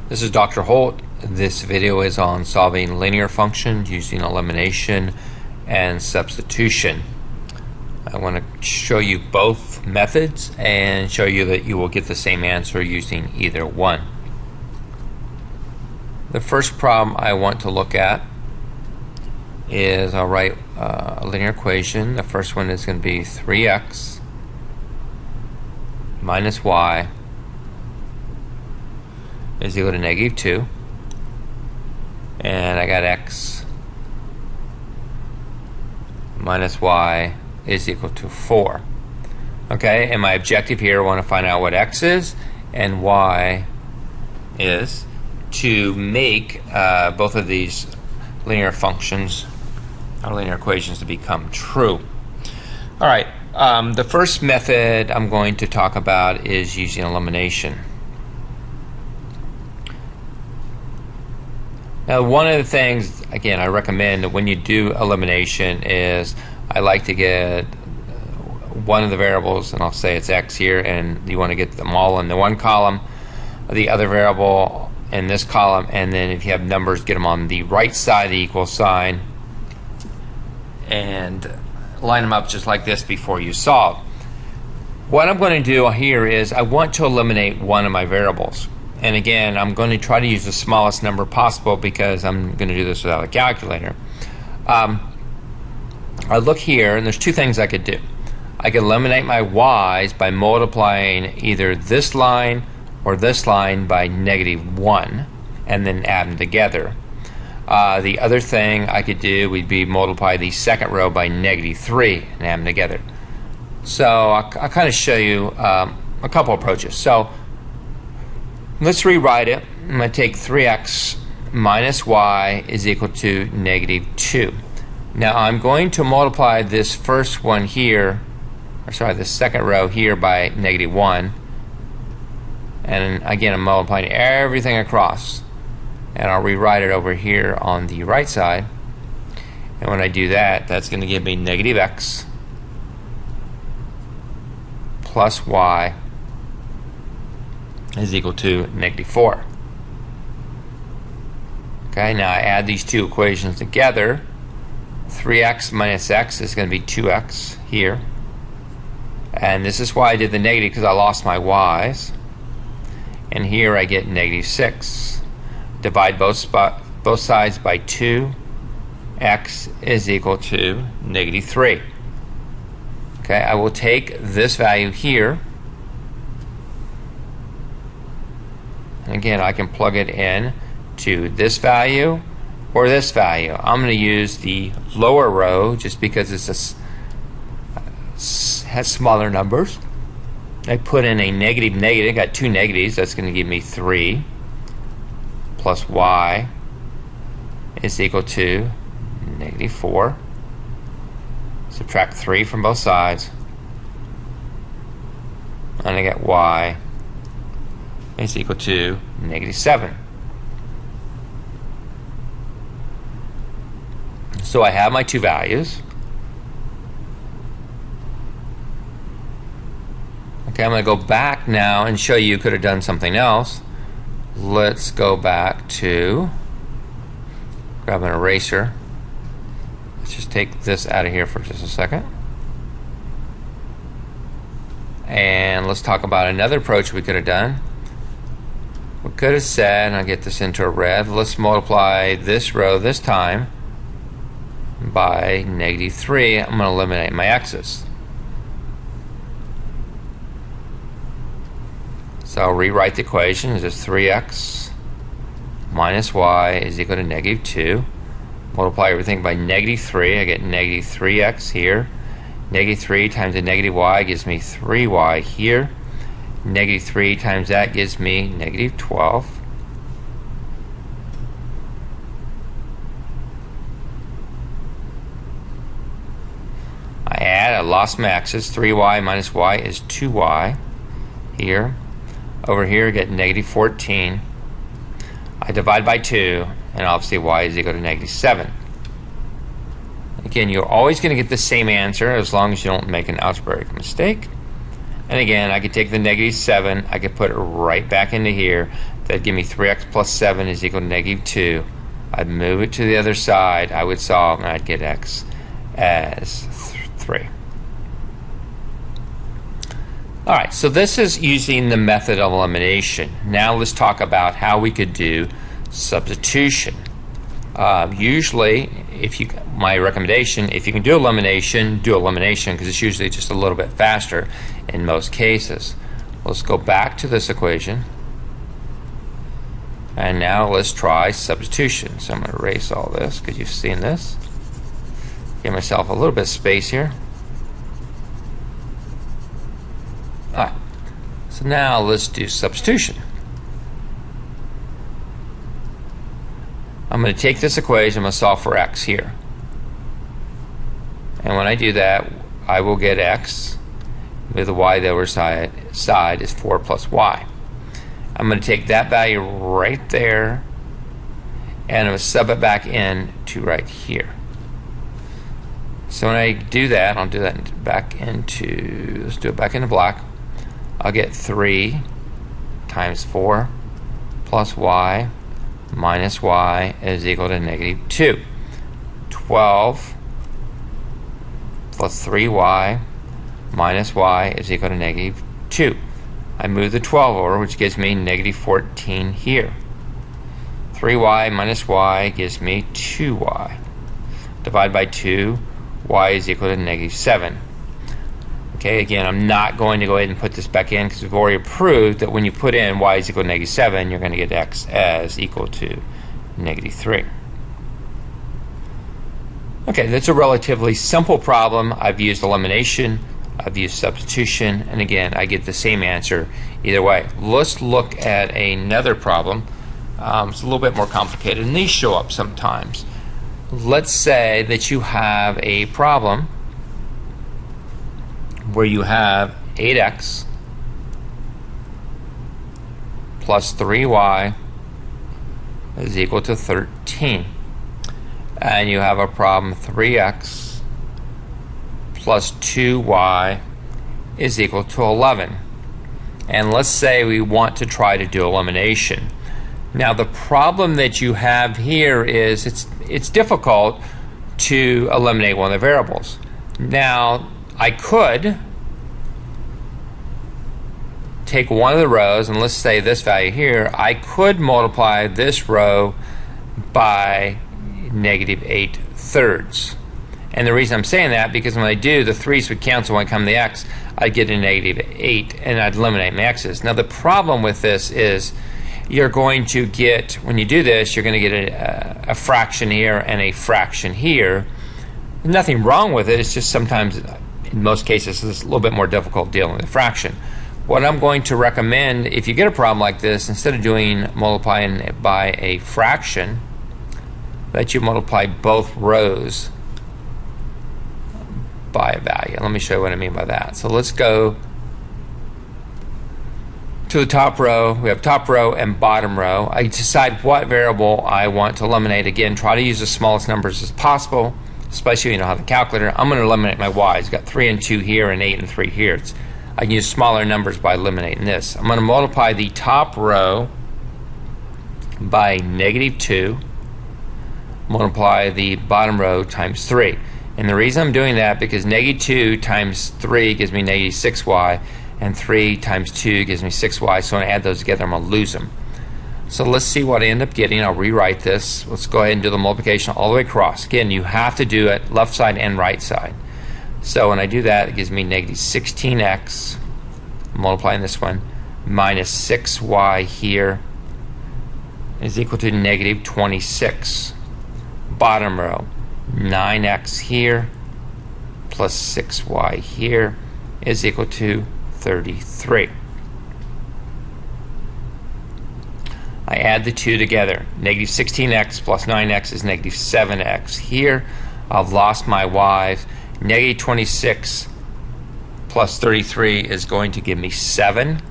This is Dr. Holt. This video is on solving linear functions using elimination and substitution. I want to show you both methods and show you that you will get the same answer using either one. The first problem I want to look at is I'll write a linear equation. The first one is going to be 3x minus y is equal to negative 2, and I got x minus y is equal to 4. Okay, and my objective here, I want to find out what x is and y is to make both of these linear functions or linear equations to become true. Alright, the first method I'm going to talk about is using elimination. Now, one of the things, again, I recommend that when you do elimination is I like to get one of the variables, and I'll say it's x here, and you want to get them all in the one column, the other variable in this column, and then if you have numbers, get them on the right side of the equal sign and line them up just like this before you solve. What I'm going to do here is I want to eliminate one of my variables. And again, I'm going to try to use the smallest number possible because I'm going to do this without a calculator. I look here, and there's two things I could do. I could eliminate my y's by multiplying either this line or this line by -1 and then add them together. The other thing I could do would be multiply the second row by -3 and add them together. So I'll kind of show you a couple approaches. So let's rewrite it. I'm going to take 3x minus y is equal to -2. Now I'm going to multiply this first one here, or sorry, this second row here by -1. And again, I'm multiplying everything across. And I'll rewrite it over here on the right side. And when I do that, that's going to give me -x plus y is equal to -4. Okay, now I add these two equations together. 3x minus x is going to be 2x here. And this is why I did the negative, because I lost my y's. And here I get -6. Divide both sides by 2. X is equal to -3. Okay, I will take this value here. And again, I can plug it in to this value or this value. I'm going to use the lower row just because has smaller numbers. I put in a negative, got two negatives, that's going to give me 3 plus y is equal to -4. Subtract 3 from both sides, and I get y is equal to -7. So I have my two values. Okay, I'm going to go back now and show you could have done something else. Let's go back to, grab an eraser. Let's just take this out of here for just a second. And let's talk about another approach we could have done. We could have said, and I'll get this into a red, let's multiply this row this time by -3. I'm going to eliminate my x's. So I'll rewrite the equation as just 3x minus y is equal to -2. Multiply everything by -3. I get -3x here. -3 times the -y gives me 3y here. -3 times that gives me -12. I lost my x's. 3y minus y is 2y here. Over here I get -14. I divide by 2, and obviously y is equal to -7. Again, you're always going to get the same answer as long as you don't make an algebraic mistake. And again, I could take the -7, I could put it right back into here. That'd give me 3x plus 7 is equal to negative 2. I'd move it to the other side, I would solve, and I'd get x as 3. Alright, so this is using the method of elimination. Now let's talk about how we could do substitution. Usually, my recommendation, if you can do elimination because it's usually just a little bit faster in most cases. Let's go back to this equation. And now let's try substitution. So I'm going to erase all this because you've seen this. Give myself a little bit of space here. Alright, so now let's do substitution. I'm going to take this equation, I'm going to solve for x here. And when I do that, I will get x with the y the other side is 4 plus y. I'm going to take that value right there and I'm going to sub it back in to right here. So when I do that, I'll do that back into, let's do it back into black. I'll get 3 times 4 plus y minus y is equal to negative 2. 12 plus 3y minus y is equal to negative 2. I move the 12 over, which gives me negative 14 here. 3y minus y gives me 2y. Divide by 2, y is equal to negative 7. Okay, again, I'm not going to go ahead and put this back in because we've already proved that when you put in y is equal to negative 7, you're going to get x as equal to negative 3. Okay, that's a relatively simple problem. I've used elimination, I've used substitution, and again, I get the same answer either way. Let's look at another problem. It's a little bit more complicated, and these show up sometimes. Let's say that you have a problem where you have 8x plus 3y is equal to 13. And you have a problem 3x plus 2y is equal to 11. And let's say we want to try to do elimination. Now the problem that you have here is it's difficult to eliminate one of the variables. Now I could take one of the rows, and let's say this value here, I could multiply this row by negative 8/3. And the reason I'm saying that, because when I do, the 3's would cancel when I come to the x, I'd get a negative 8, and I'd eliminate my x's. Now the problem with this is you're going to get, when you do this, you're going to get a fraction here and a fraction here. There's nothing wrong with it, it's just sometimes, in most cases, it's a little bit more difficult dealing with a fraction. What I'm going to recommend, if you get a problem like this, instead of multiplying it by a fraction, that you multiply both rows by a value. Let me show you what I mean by that. So let's go to the top row. We have top row and bottom row. I decide what variable I want to eliminate. Again, try to use the smallest numbers as possible, especially if you don't have the calculator. I'm going to eliminate my y's. I've got 3 and 2 here and 8 and 3 here. I can use smaller numbers by eliminating this. I'm going to multiply the top row by negative 2, multiply the bottom row times 3. And the reason I'm doing that, because negative 2 times 3 gives me negative 6y, and 3 times 2 gives me 6y, so when I add those together, I'm going to lose them. So let's see what I end up getting. I'll rewrite this. Let's go ahead and do the multiplication all the way across. Again, you have to do it left side and right side. So when I do that, it gives me negative 16x, multiplying this one, minus 6y here is equal to negative 26. Bottom row, 9x here plus 6y here is equal to 33. I add the two together. Negative 16x plus 9x is negative 7x here. I've lost my y's. Negative 26 plus 33 is going to give me 7.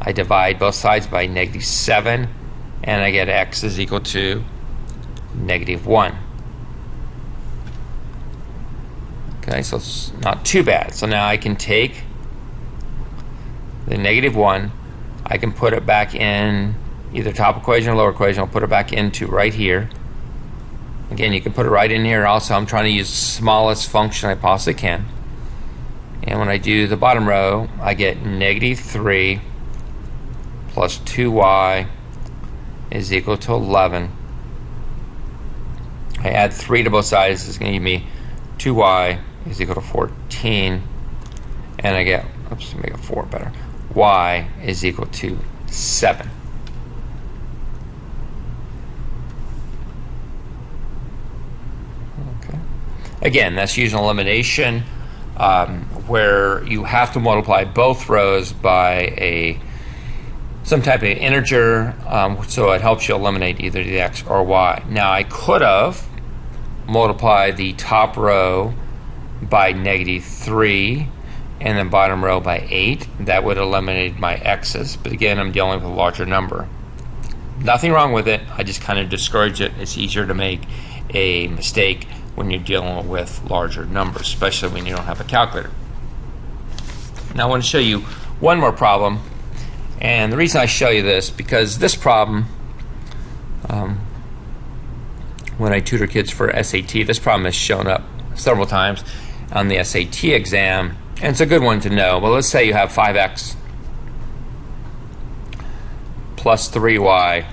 I divide both sides by negative 7, and I get x is equal to negative 1. Okay, so it's not too bad. So now I can take the negative 1, I can put it back in either top equation or lower equation. I'll put it back into right here. Again, you can put it right in here. Also, I'm trying to use the smallest function I possibly can. And when I do the bottom row, I get negative 3 plus 2y is equal to 11. I add 3 to both sides. It's going to give me 2y is equal to 14. And I get, oops, make it 4 better. Y is equal to 7. Okay. Again, that's using elimination, where you have to multiply both rows by some type of integer, so it helps you eliminate either the x or y. Now, I could have multiplied the top row by negative 3 and the bottom row by 8. That would eliminate my x's, but again, I'm dealing with a larger number. Nothing wrong with it, I just kind of discourage it. It's easier to make a mistake when you're dealing with larger numbers, especially when you don't have a calculator. Now I want to show you one more problem, and the reason I show you this, because this problem, when I tutor kids for SAT, this problem has shown up several times on the SAT exam, and it's a good one to know. Well, let's say you have 5x plus 3y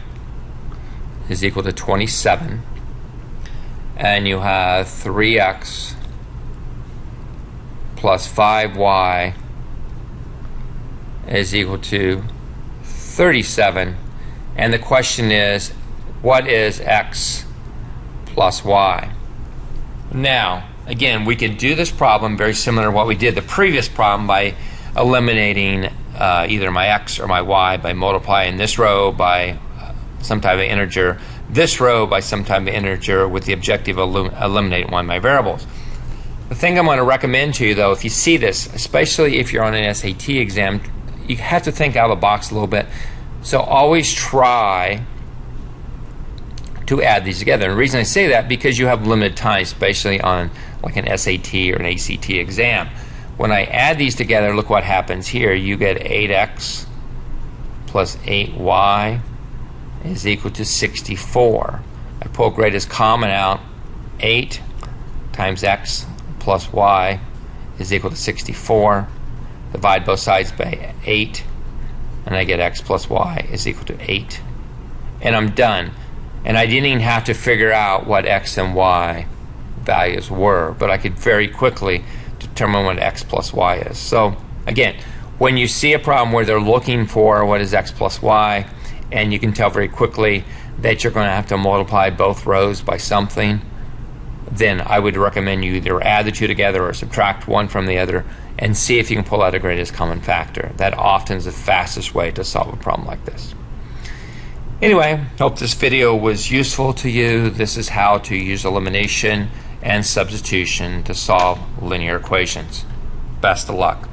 is equal to 27, and you have 3x plus 5y is equal to 37, and the question is, what is x plus y? Now, again, we can do this problem very similar to what we did the previous problem by eliminating either my x or my y by multiplying this row by some type of integer, this row by some type of integer, with the objective of eliminating one of my variables. The thing I'm going to recommend to you, though, if you see this, especially if you're on an SAT exam, you have to think out of the box a little bit. So always try to add these together. And the reason I say that, because you have limited time, especially on like an SAT or an ACT exam. When I add these together, look what happens here. You get 8x plus 8y is equal to 64. I pull greatest common out. 8 times x plus y is equal to 64. Divide both sides by 8, and I get x plus y is equal to 8. And I'm done. And I didn't even have to figure out what x and y values were, but I could very quickly determine what x plus y is. So again, when you see a problem where they're looking for what is x plus y, and you can tell very quickly that you're going to have to multiply both rows by something, then I would recommend you either add the two together or subtract one from the other and see if you can pull out a greatest common factor. That often is the fastest way to solve a problem like this. Anyway, hope this video was useful to you. This is how to use elimination and substitution to solve linear equations. Best of luck.